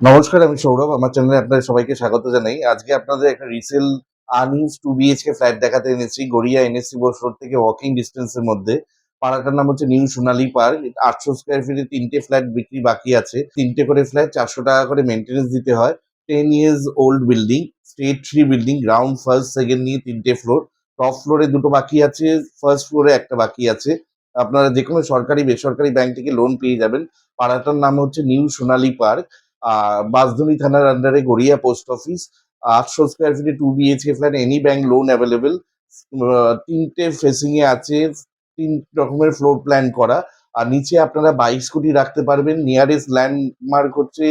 নমস্কার, আমি সৌরভ। আমার চ্যানেলে আপনাদের সবাইকে স্বাগত জানাই। আজকে আপনাদের একটা রিসেল আনইউজড 2 বিএইচকে ফ্ল্যাট দেখাতে এনেছি। গড়িয়া এনএসসি বোস রোড থেকে ওয়াকিং ডিসটেন্স এর মধ্যে। পাড়াটার নাম হচ্ছে নিউ সোনালী পার্ক। ৮০০ স্কয়ার ফিটে ৩ টে ফ্ল্যাট বিক্রি বাকি আছে। ৩ টে করে ফ্ল্যাট, ৳৪০০ করে মেইনটেন্যান্স দিতে হয়। 10 years old building, state 3 building, ground, first, second নিয়ে ৩ টে ফ্লোর। টপ ফ্লোরে ২ টো বাকি আছে, ফার্স্ট ফ্লোরে ১ টা বাকি আছে। আপনারা যেকোনো সরকারি, বেসরকারি ব্যাংক থেকে লোন পেয়ে যাবেন। পাড়াটার নাম হচ্ছে নিউ সোনালী পার্ক। বাঁশদ্রোণী থানার আন্ডারে গড়িয়া পোস্ট অফিস। ৮০০ স্কয়ার ফিটে 2 BHK flat, any bank loan available. ৩ টে ফেসিং এ আছে, ৩ রকমের ফ্লোর প্ল্যান করা। আর নিচে আপনারা বাইক, স্কুটি রাখতে পারবেন। নিয়ারেস্ট ল্যান্ডমার্ক হচ্ছে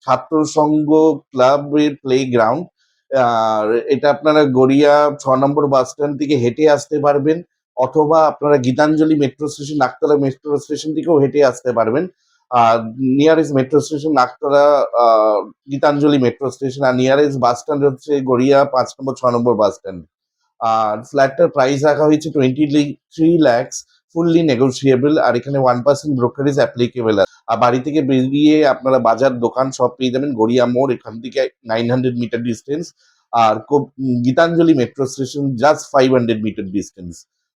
ছাত্র সংঘ ক্লাবের প্লেগ্রাউন্ড। আর এটা আপনারা গড়িয়া ৬ নম্বর বাস স্ট্যান্ড থেকে হেঁটে আসতে পারবেন, অথবা আপনারা Gitanjali metro station, Naktala metro station থেকেও হেঁটে আসতে পারবেন। আর nearest metro station Naktala, Gitanjali metro station. আর নিয়ারেস্ট বাস স্ট্যান্ড হচ্ছে গড়িয়া ৫ নম্বর, ৬ নম্বর বাস স্ট্যান্ড। আর ফ্ল্যাটটার প্রাইস রাখা হয়েছে 23 lakhs, ফুললি নেগোশিয়েবল। আর এখানে 1% ব্রোকারেজ অ্যাপ্লিকেবল আছে। আর বাড়ি থেকে বেরিয়ে আপনারা বাজার, দোকান সব পেয়ে যাবেন। গড়িয়া মোড় এখান থেকে 900 মিটার ডিস্টেন্স। আর Gitanjali metro station just 500 metre distance.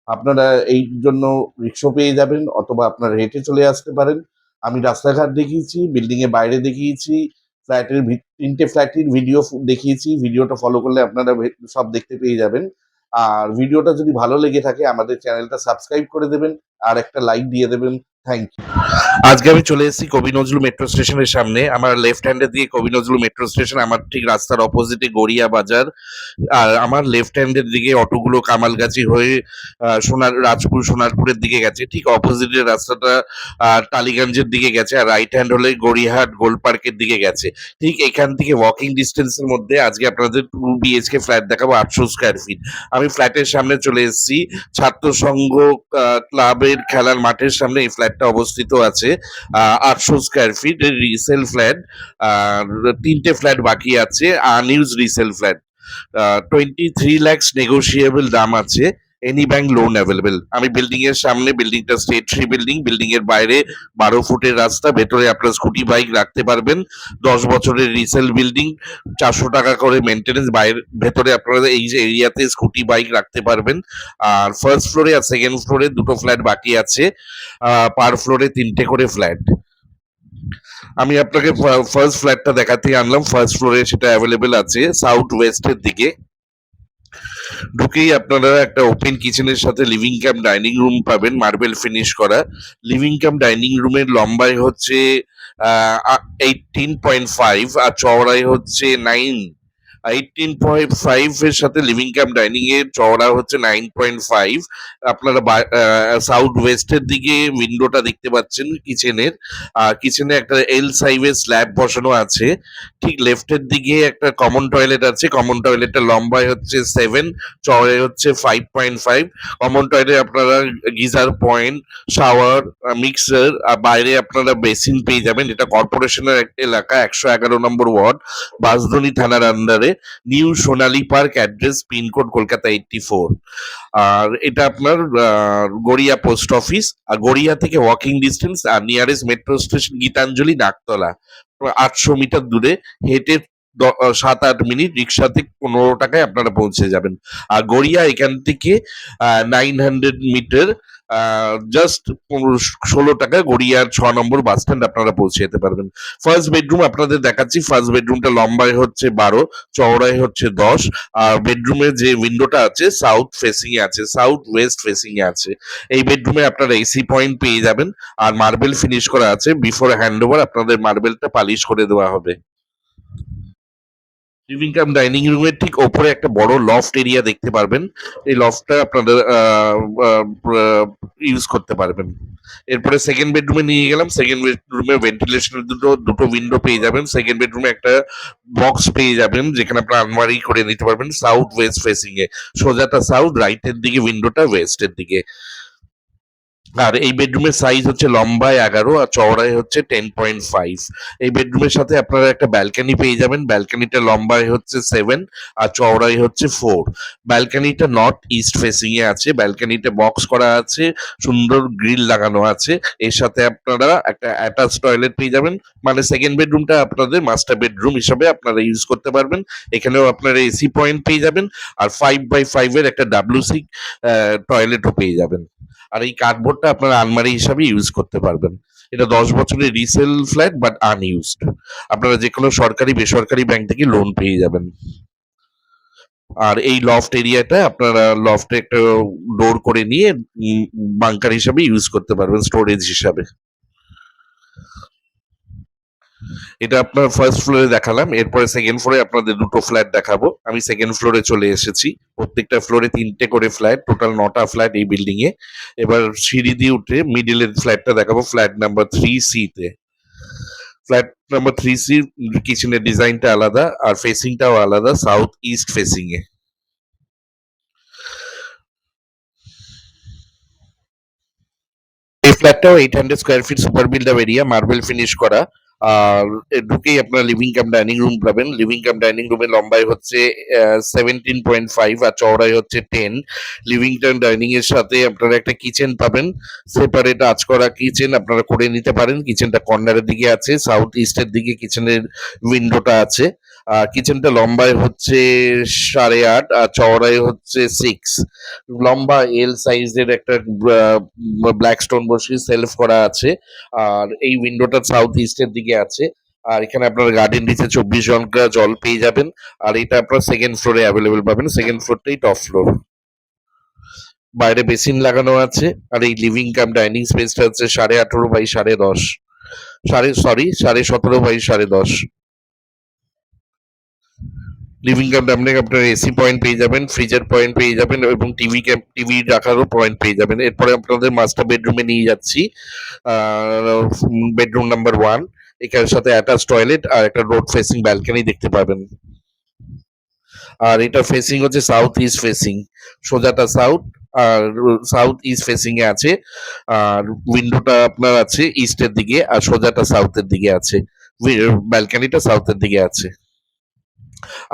আপনারা এই জন্য রিক্সা পেয়ে যাবেন, অথবা আপনারা হেঁটে চলে আসতে পারেন। আমি রাস্তাঘাট দেখিয়েছি, বিল্ডিং এর বাইরে দেখিয়েছি, ফ্ল্যাটের ৩ টে ফ্ল্যাটের ভিডিও দেখিয়েছি। ভিডিওটা ফলো করলে আপনারা সব দেখতে পেয়ে যাবেন। আর ভিডিওটা যদি ভালো লেগে থাকে আমাদের চ্যানেলটা সাবস্ক্রাইব করে দেবেন, আর একটা লাইক দিয়ে দেবেন। Thank you. আজকে আমি চলে এসেছি কবি নজরুল মেট্রো স্টেশনের সামনে। আমার লেফট হ্যান্ডের দিকে কবি নজরুল মেট্রো স্টেশন, আমার ঠিক রাস্তার অপোজিটে গড়িয়া বাজার। আর আমার লেফট হ্যান্ডের দিকে অটোগুলো কামালগাছি হয়ে রাজপুর, সোনারপুরের দিকে গেছে। ঠিক অপোজিটের রাস্তাটা টালিগঞ্জের দিকে গেছে। আর রাইট হ্যান্ড হলে গড়িয়াহাট গোল পার্কের দিকে গেছে। ঠিক এখান থেকে ওয়াকিং ডিস্টেন্সের মধ্যে আজকে আপনাদের 2 বিএইচকে ফ্ল্যাট দেখাবো, ৮০০ স্কয়ার ফিট। আমি ফ্ল্যাটের সামনে চলে এসেছি। ছাত্র সংঘ ক্লাবের খেলার মাঠের সামনে এই ফ্ল্যাটটা অবস্থিত আছে। ৮০০ স্কয়ার ফিট রিসেল ফ্ল্যাট। আর ৩ টে ফ্ল্যাট বাকি আছে, unused resale flat. 23 lakhs negotiable দাম আছে। Any bank loan available. আমি বিল্ডিং এর সামনে, বিল্ডিংটা স্টেট 3 বিল্ডিং। বিল্ডিং এর বাইরে ১২ ফুটের রাস্তা, ভেতরে আপনার স্কুটি বাইক রাখতে পারবেন। ১০ বছরের রিসেল বিল্ডিং, ৳৪০০ করে মেনটেন্যান্স। বাইরে ভেতরে আপনারা এই যে এরিয়াতে স্কুটি বাইক রাখতে পারবেন। আর ফার্স্ট ফ্লোরে আর সেকেন্ড ফ্লোরে ২ টো ফ্ল্যাট বাকি আছে। পার ফ্লোরে ৩ টে করে ফ্ল্যাট। আমি আপনাকে ফার্স্ট ফ্ল্যাটটা দেখাতে আনলাম। ফার্স্ট ফ্লোরে সেটা অ্যাভেলেবেল আছে সাউথ ওয়েস্টের দিকে। ঢুকেই আপনারা একটা ওপেন কিচেনের সাথে লিভিং কাম ডাইনিং রুম পাবেন, মার্বেল ফিনিশ করা। লিভিং কাম ডাইনিং রুমের লম্বাই হচ্ছে 18.5, আর চওড়াই হচ্ছে 9। 18.5 এর সাথে লিভিং কাম ডাইনিং এর চওড়া হচ্ছে 9.5। আপনারা সাউথ ওয়েস্টের দিকে উইন্ডোটা দেখতে পাচ্ছেন কিচেনের। কিচেনে একটা এল সাইজের স্ল্যাব বসানো আছে। ঠিক লেফটের দিকে একটা কমন টয়লেট আছে। কমন টয়লেটটা লম্বায় হচ্ছে 7, চওড়ায় হচ্ছে 5.5। কমন টয়লেটে আপনারা গিজার পয়েন্ট, শাওয়ার, মিক্সার, আর বাইরে আপনারা বেসিন পেয়ে যাবেন। এটা কর্পোরেশনের একটা এলাকা, ১১১ নম্বর ওয়ার্ড, বাঁশদ্রোণী থানার আন্ডারে। New Sonali park, address pin code Kolkata 84। আর এটা আপনার গড়িয়া পোস্ট অফিস। আর গড়িয়া থেকে ওয়াকিং ডিস্টেন্স। আর nearest metro station Gitanjali, Naktala ৮০০ metre দূরে। হেঁটে ৭-৮ মিনিট, রিক্সাতে ১৫ টাকায় আপনারা পৌঁছে যাবেন। আর গড়িয়া এখান থেকে 900 মিটার, জাস্ট ১৬ টাকায় গড়িয়ার ৬ নম্বর বাস স্ট্যান্ড আপনারা পৌঁছে যেতে পারবেন। ফার্স্ট বেডরুম আপনাদের দেখাচ্ছি। ফার্স্ট বেডরুমটা লম্বায় হচ্ছে ১২, চওড়ায় হচ্ছে ১০। আর বেডরুমের যে উইন্ডোটা আছে সাউথ ফেসিং এ আছে, সাউথ ওয়েস্ট ফেসিং এ আছে। এই বেডরুমে আপনারা এসি পয়েন্ট পেয়ে যাবেন। আর মার্বেল ফিনিশ করা আছে। বিফোর হ্যান্ড ওভার আপনাদের মার্বেলটা পালিশ করে দেওয়া হবে। লিভিং কাম ডাইনিং রুমের ঠিক ওপরে একটা বড় লফট এরিয়া দেখতে পারবেন। এই লফটটা আপনাদের ইউজ করতে পারবেন। এরপরে সেকেন্ড বেডরুমে নিয়ে গেলাম। সেকেন্ড বেডরুমে ভেন্টিলেশনের দুটো উইন্ডো পেয়ে যাবেন। সেকেন্ড বেডরুমে একটা বক্স পেয়ে যাবেন, যেখানে আপনার আলমারি করে নিতে পারবেন সাউথ ওয়েস্ট ফেসিং এ। সোজাটা সাউথ, রাইটের দিকে উইন্ডোটা ওয়েস্টের দিকে। আর এই বেডরুমের সাইজ হচ্ছে লম্বায় 11 আর চওড়ায় হচ্ছে 10.5। এই বেডরুমের সাথে আপনারা একটা ব্যালকনি পেয়ে যাবেন। ব্যালকনিটা লম্বায় হচ্ছে 7 আর চওড়ায় হচ্ছে 4। ব্যালকনিটা নর্থ ইস্ট ফেসিং এ আছে। ব্যালকনিতে বক্স করা আছে, সুন্দর গ্রিল লাগানো আছে। এর সাথে আপনারা একটা অ্যাটাচ টয়লেট পেয়ে যাবেন। মানে সেকেন্ড বেডরুমটা আপনাদের মাস্টার বেডরুম হিসাবে আপনারা ইউজ করতে পারবেন। এখানেও আপনারা এসি পয়েন্ট পেয়ে যাবেন আর 5x5 এর একটা WC টয়লেটও পেয়ে যাবেন। আর এই কার্ডবোর্ডটা আপনারা আলমারি হিসাবে ইউজ করতে পারবেন। এটা 10 বছরের রিসেল ফ্ল্যাট বাট আনইউজড। আপনারা যে কোনো সরকারি বেসরকারি ব্যাংক থেকে লোন পেয়ে যাবেন। আর এই লফট এরিয়াটা আপনারা লফটে একটা ডোর করে নিয়ে বাংকার হিসাবে ইউজ করতে পারবেন, স্টোরেজ হিসাবে। এটা আপনার ফার্স্ট ফ্লোরে দেখালাম। এরপরে সেকেন্ড ফ্লোরে আপনাদের দুটো ফ্ল্যাট দেখাবো। আমি সেকেন্ড ফ্লোরে চলে এসেছি। প্রত্যেকটা ফ্লোরে 3টে করে ফ্ল্যাট, টোটাল 9টা ফ্ল্যাট এই বিল্ডিং এ। এবার সিঁড়ি দিয়ে উঠে মিডিলের ফ্ল্যাটটা দেখাবো, ফ্ল্যাট নাম্বার 3C তে। ফ্ল্যাট নাম্বার 3C কিচেনের ডিজাইনটা আলাদা আর ফেসিংটাও আলাদা, সাউথ ইস্ট ফেসিং এ। এই ফ্ল্যাটটাও 800 square feet super built up area, marble finish করা। আর ঢুকেই আপনারা লিভিং কাম ডাইনিং রুম পাবেন। লিভিং কাম ডাইনিং রুমের লম্বাই হচ্ছে 17.5 আর চওড়াই হচ্ছে 10। লিভিং কাম ডাইনিং এর সাথে আপনারা একটা কিচেন পাবেন, সেপারেট আঁচ করা কিচেন আপনারা করে নিতে পারেন। কিচেনটা কর্নারের দিকে আছে, সাউথ ইস্টের দিকে কিচেনের উইন্ডোটা আছে। কিচেনটা লম্বায় হচ্ছে 8.5 আর চওড়ায় হচ্ছে 6। লম্বা এল সাইজের একটা ব্ল্যাক স্টোন বসিয়ে সেলফ করা আছে। আর এই উইন্ডোটা সাউথ ইস্টের দিকে আছে। আর এখানে আপনার গার্ডেন নিচে 24 ঘন্টা জল পেয়ে যাবেন। আর এটা আপনার সেকেন্ড ফ্লোরে অ্যাভেলেবেল পাবেন। সেকেন্ড ফ্লোরটাই টপ ফ্লোর। বাইরে বেসিন লাগানো আছে। আর এই লিভিং কাম ডাইনিং স্পেসটা হচ্ছে 18.5 by 10.5, 17.5 by 10.5। Living cum dining আপনার এসি পয়েন্ট পেয়ে যাবেন, ফ্রিজের পয়েন্ট পেয়ে যাবেন এবং টিভি রাখারও পয়েন্ট পেয়ে যাবেন। এরপরে আপনাদের মাস্টার বেডরুমে নিয়ে যাচ্ছি। Bedroom number 1। এখানের সাথে অ্যাটাচ টয়লেট আর একটা রোড ফেসিং ব্যালকনি দেখতে পাবেন। আর এটা ফেসিং হচ্ছে সাউথ ইস্ট ফেসিং, সোজাটা সাউথ আর সাউথ ইস্ট ফেসিং এ আছে। আর উইন্ডোটা আপনার আছে ইস্টের দিকে আর সোজাটা সাউথের দিকে আছে। ব্যালকনিটা সাউথের দিকে আছে।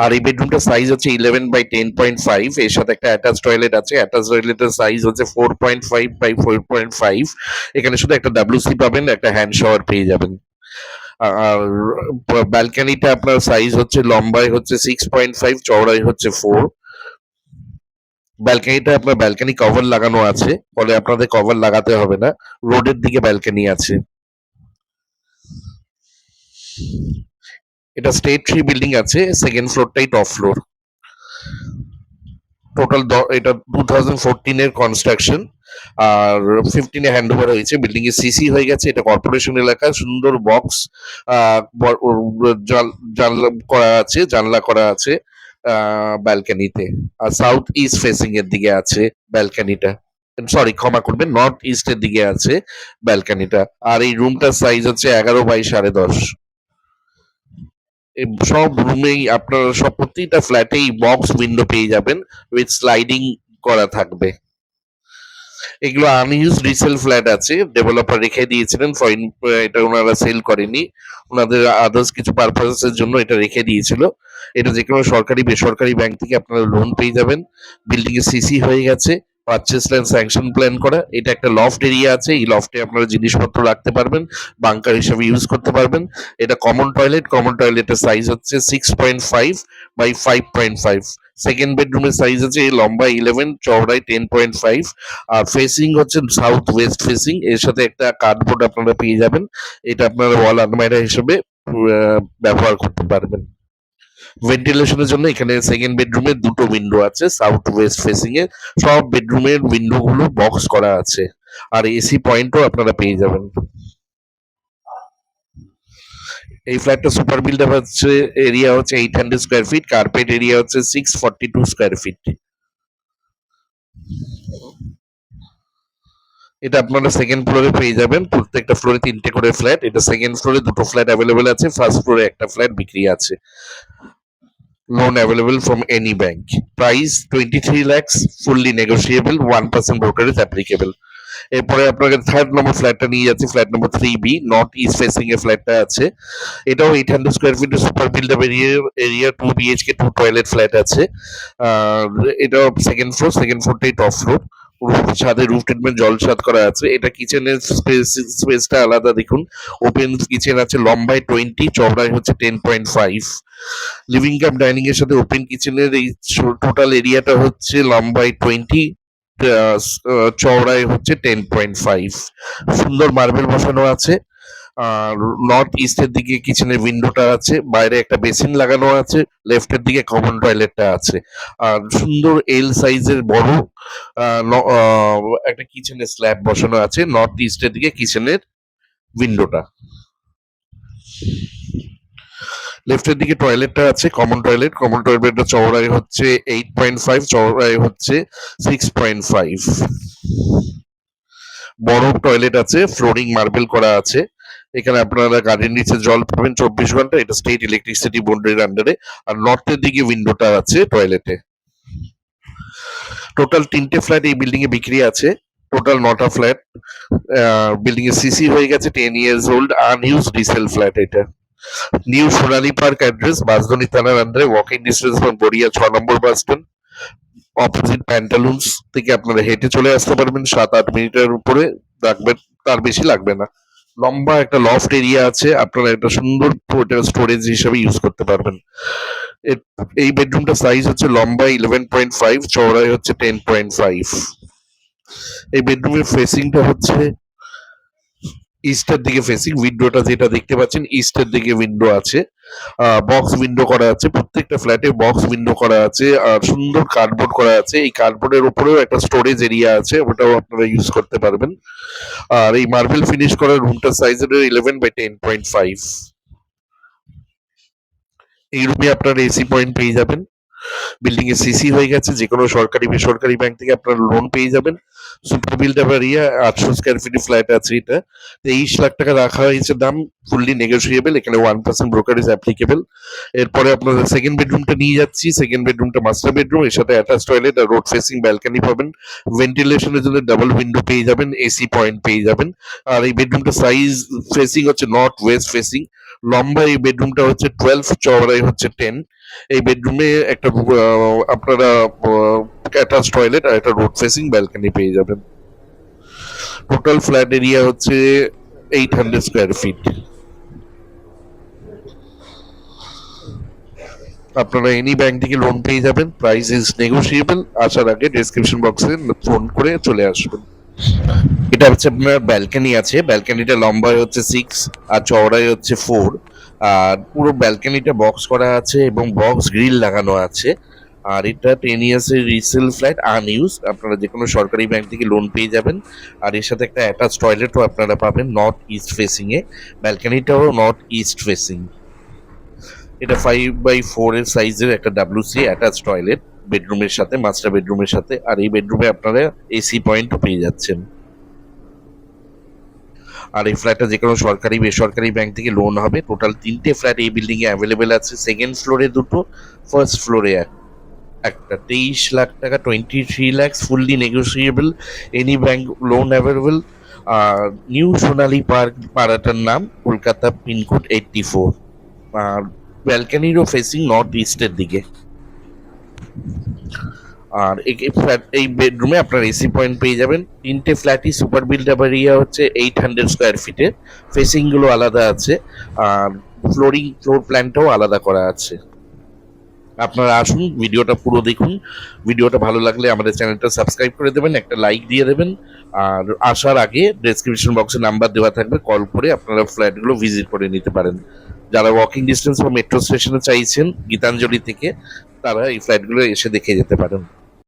আর এই বেডরুমটার সাইজ হচ্ছে 11 বাই 10.5। এর সাথে একটা অ্যাটাচ টয়লেট আছে। অ্যাটাচ টয়লেটের সাইজ হচ্ছে 4.5 বাই 4.5। এখানে শুধু একটা WC পাবেন, একটা হ্যান্ড শাওয়ার পেয়ে যাবেন। আর ব্যালকনিটা আপনার সাইজ হচ্ছে লম্বায় হচ্ছে 6.5, চওড়ায় হচ্ছে 4। ব্যালকনিটা আপনার ব্যালকনি কভার লাগানো আছে, ফলে আপনাদের কভার লাগাতে হবে না। রোডের দিকে ব্যালকনি আছে। এটা স্টেট 3 বিল্ডিং আছে, সেকেন্ড ফ্লোরটাই টপ ফ্লোর। টোটাল এটা 2014 এর কনস্ট্রাকশন আর 15 হ্যান্ড ওভার হয়েছে। বিল্ডিং এর সিসি হয়ে গেছে। এটা কর্পোরেশন এলাকা, সুন্দর বক্স জানলা করা আছে, জানলা করা আছে ব্যালকনিতে। আর সাউথ ইস্ট ফেসিং এর দিকে আছে ব্যালকনিটা। সরি, ক্ষমা করবেন, নর্থ ইস্টের দিকে আছে ব্যালকনিটা। আর এই রুমটার সাইজ হচ্ছে 11 বাই 10.5। সব রুমেই আপনারা সব প্রত্যেকটা ফ্ল্যাটেই বক্স উইন্ডো পেয়ে যাবেন উইথ স্লাইডিং করা থাকবে। এগুলো আনইউজ রিসেল ফ্ল্যাট আছে, ডেভেলপার রেখে দিয়েছিলেন এটা ওনারা সেল করেনি, ওনাদের আদার্স কিছু পারপাসের জন্য এটা রেখে দিয়েছিল। এটা যে কোনো সরকারি বেসরকারি ব্যাংক থেকে আপনারা লোন পেয়ে যাবেন। বিল্ডিং এর সিসি হয়ে গেছে, পারচেস প্ল্যান স্যাংশন প্ল্যান করা। এটা একটা লফট এরিয়া আছে, এই লফটে আপনারা জিনিসপত্র রাখতে পারবেন, বাংকার হিসেবে ইউজ করতে পারবেন। এটা কমন টয়লেট, কমন টয়লেটের সাইজ হচ্ছে 6.5 বাই 5.5। সেকেন্ড বেডরুমের সাইজ আছে লম্বা 11, চওড়ায় 10.5। আর ফেসিং হচ্ছে সাউথ ওয়েস্ট ফেসিং। এর সাথে একটা কার্ডবোর্ড আপনারা পেয়ে যাবেন, এটা আপনারা ওয়াল আলমারি হিসেবে ব্যবহার করতে পারবেন। ভেন্টিলেশনের জন্য এখানে সেকেন্ড বেডরুমে দুটো উইন্ডো আছে সাউথ ওয়েস্ট ফেসিং এর। সব বেডরুমের উইন্ডো গুলো বক্স করা আছে। আর এসি পয়েন্টও আপনারা পেয়ে যাবেন। এই ফ্ল্যাটটা সুপার বিল্ড আপ হচ্ছে, এরিয়া হচ্ছে 800 স্কোয়ার ফিট, কার্পেট এরিয়া হচ্ছে 642 স্কোয়ার ফিট। এটা আপনারা সেকেন্ড ফ্লোরে পেয়ে যাবেন। প্রত্যেকটা ফ্লোরে 3টে করে ফ্ল্যাট। এটা সেকেন্ড ফ্লোরে দুটো ফ্ল্যাট অ্যাভেলেবেল আছে, ফার্স্ট ফ্লোরে একটা ফ্ল্যাট বিক্রি আছে। Loan available from any bank. Price 23 lakhs, fully negotiable, 1% brokerage applicable. এরপরে আপনাকে থার্ড নম্বর ফ্ল্যাটটা নিয়ে যাচ্ছি, ফ্ল্যাট নম্বর 3B, নর্থ ইস্ট ফেসিং এ ফ্ল্যাটটা আছে। এটাও 800 স্কোয়ার ফিটের super built up area 2 BHK 2 toilet flat আছে। আর এটাও সেকেন্ড ফ্লোরটাই টপ ফ্লোর। ছাদে রুফ ট্রিটমেন্ট জল ছাদ করা আছে। এটা কিচেনের স্পেসটা আলাদা দেখুন, ওপেন কিচেন আছে, লম্বায় 20, চওড়ায় হচ্ছে 10.5। লিভিং কাম ডাইনিং এর সাথে ওপেন কিচেনের এই টোটাল এরিয়াটা হচ্ছে লম্বায় 20, চওড়ায় হচ্ছে 10.5। সুন্দর মার্বেল বসানো আছে। আর নর্থ ইস্টের দিকে কিচেনের উইন্ডোটা আছে, বাইরে একটা বেসিন লাগানো আছে, লেফটের দিকে কমন টয়লেটটা আছে। আর সুন্দর এল সাইজের বড় একটা কিচেনের স্ল্যাব বসানো আছে নর্থ ইস্টের দিকে কিচেনের উইন্ডোটা। লেফটের দিকে টয়লেটটা আছে, কমন টয়লেটটা চওড়ায় হচ্ছে 8.5, চওড়ায় হচ্ছে 6.5। বড় টয়লেট আছে, ফ্লোরিং মার্বেল করা আছে। এখানে আপনারা গাড়ির নিচে জল পাবেন 24 ঘন্টা, এটা স্টেট ইলেকট্রিসিটি বোর্ডের আন্ডারে। আর নর্থের দিকে উইন্ডোটা আছে টয়লেটে। টোটাল 3টে ফ্ল্যাট এই বিল্ডিং এ বিক্রি আছে, টোটাল 9টা ফ্ল্যাট। বিল্ডিং এর সিসি হয়ে গেছে 10 years old, unused resale flat এটা। New Sonali park address, Bansdroni থানার আন্ডারে, walking distance from Garia 6 number bus stand. Opposite Pantaloons থেকে আপনারা হেঁটে চলে আসতে পারবেন, 7-8 মিনিটের উপরে লাগবে, তার বেশি লাগবে না। লম্বা একটা লফট এরিয়া আছে, আপনারা একটা সুন্দর স্টোরেজ হিসেবে ইউজ করতে পারবেন। এই বেডরুমটা সাইজ হচ্ছে লম্বায় 11.5, চওড়ায় হচ্ছে 10.5। এই বেডরুমের ফেসিংটা হচ্ছে ইস্টের দিকে ফেসিং, উইন্ডোটা যেটা দেখতে পাচ্ছেন ইস্টের দিকে উইন্ডো আছে। বক্স উইন্ডো করা আছে, প্রত্যেকটা ফ্ল্যাটে বক্স উইন্ডো করা আছে। আর সুন্দর কার্ডবোর্ড করা আছে, এই কার্ডবোর্ডের উপরেও একটা স্টোরেজ এরিয়া আছে, ওটাও আপনারা ইউজ করতে পারবেন। আর এই মার্বেল ফিনিশ করা রুমটার সাইজ হলো 11/10.5। এই রুমে আপনারা এসি পয়েন্ট পেয়ে যাবেন। বিল্ডিং এ সিসি হয়ে গেছে, যে কোনো সরকারি বেসরকারি ব্যাংক থেকে আপনারা লোন পেয়ে যাবেন। Super built up area 800 square feet flat আছে এটা। 23 লাখ টাকা রাখা হয়েছে দাম, ফুললি নেগোসিয়েবল, এখানে 1% ব্রোকারেজ অ্যাপ্লিকেবল। এরপরে আপনাদের সেকেন্ড বেডরুমটা নিয়ে যাচ্ছি। সেকেন্ড বেডরুমটা মাস্টার বেডরুম, এর সাথে অ্যাটাচ টয়লেট আর রোড ফেসিং ব্যালকনি পাবেন। ভেন্টিলেশনের জন্য ডাবল উইন্ডো পেয়ে যাবেন, এসি পয়েন্ট পেয়ে যাবেন। আর এই বেডরুমটা সাইজ ফেসিং হচ্ছে নর্থ ওয়েস্ট ফেসিং। লম্বা এই বেডরুমটা হচ্ছে 12, চওড়াই হচ্ছে 10। এই বেডরুমে একটা আপনারা অ্যাটাচ টয়লেট আর একটা রোড ফেসিং ব্যালকনি পেয়ে যাবেন। টোটাল ফ্ল্যাট এরিয়া হচ্ছে 800 স্কোয়ার ফিট। আপনারা এনি ব্যাংক থেকে লোন পেয়ে যাবেন, প্রাইস ইজ নেগোসিয়েবল। আসার আগে ডেসক্রিপশন বক্সে ফোন করে চলে আসবেন। এটা হচ্ছে আপনার ব্যালকনি আছে, ব্যালকনিটা লম্বায় হচ্ছে 6 আর চওড়ায় হচ্ছে 4। আর পুরো ব্যালকনিটা বক্স করা আছে এবং বক্স গ্রিল লাগানো আছে। আর এটা 10 ইয়ার্স এর রিসেল ফ্ল্যাট, আনইউজ। আপনারা যে কোনো সরকারি ব্যাংক থেকে লোন পেয়ে যাবেন। আর এর সাথে একটা অ্যাটাচ টয়লেটও আপনারা পাবেন নর্থ ইস্ট ফেসিং এ। ব্যালকনিটাও নর্থ ইস্ট ফেসিং। এটা 5/4 এর সাইজের একটা WC অ্যাটাচ টয়লেট বেডরুমের সাথে, মাস্টার বেডরুমের সাথে। আর এই বেডরুমে আপনারা এসি পয়েন্টও পেয়ে যাচ্ছেন। আর এই ফ্ল্যাটটা যে কোনো সরকারি বেসরকারি ব্যাংক থেকে লোন হবে। টোটাল 3টে ফ্ল্যাট এই বিল্ডিং এ অ্যাভেলেবেল আছে। সেকেন্ড ফ্লোরে 2টো, ফার্স্ট ফ্লোরে একটা। 23 লাখ টাকা, 23 lakhs, fully negotiable, any bank loan available. আর নিউ সোনালী পার্ক, পাড়াটার নাম, কলকাতা, পিনকোড 84। আর ব্যালকানিরও ফেসিং নর্থ ইস্টের দিকে। আর এই বেডরুমে আপনার এসি পয়েন্ট পেয়ে যাবেন। 3টে ফ্ল্যাটই সুপার বিল্ড আপ এরিয়া হচ্ছে 800 স্কোয়ার ফিটের। ফেসিং গুলো আলাদা আছে, আর ফ্লোর প্ল্যানটাও আলাদা করা আছে। আপনারা আসুন, ভিডিওটা পুরো দেখুন। ভিডিওটা ভালো লাগলে আমাদের চ্যানেলটা সাবস্ক্রাইব করে দেবেন, একটা লাইক দিয়ে দেবেন। আর আসার আগে ডেসক্রিপশন বক্সে নাম্বার দেওয়া থাকবে, কল করে আপনারা ফ্ল্যাটগুলো ভিজিট করে নিতে পারেন। যারা ওয়াকিং ডিস্টেন্স বা মেট্রো স্টেশনে চাইছেন গীতাঞ্জলি থেকে, তারা এই ফ্ল্যাটগুলো এসে দেখে যেতে পারেন।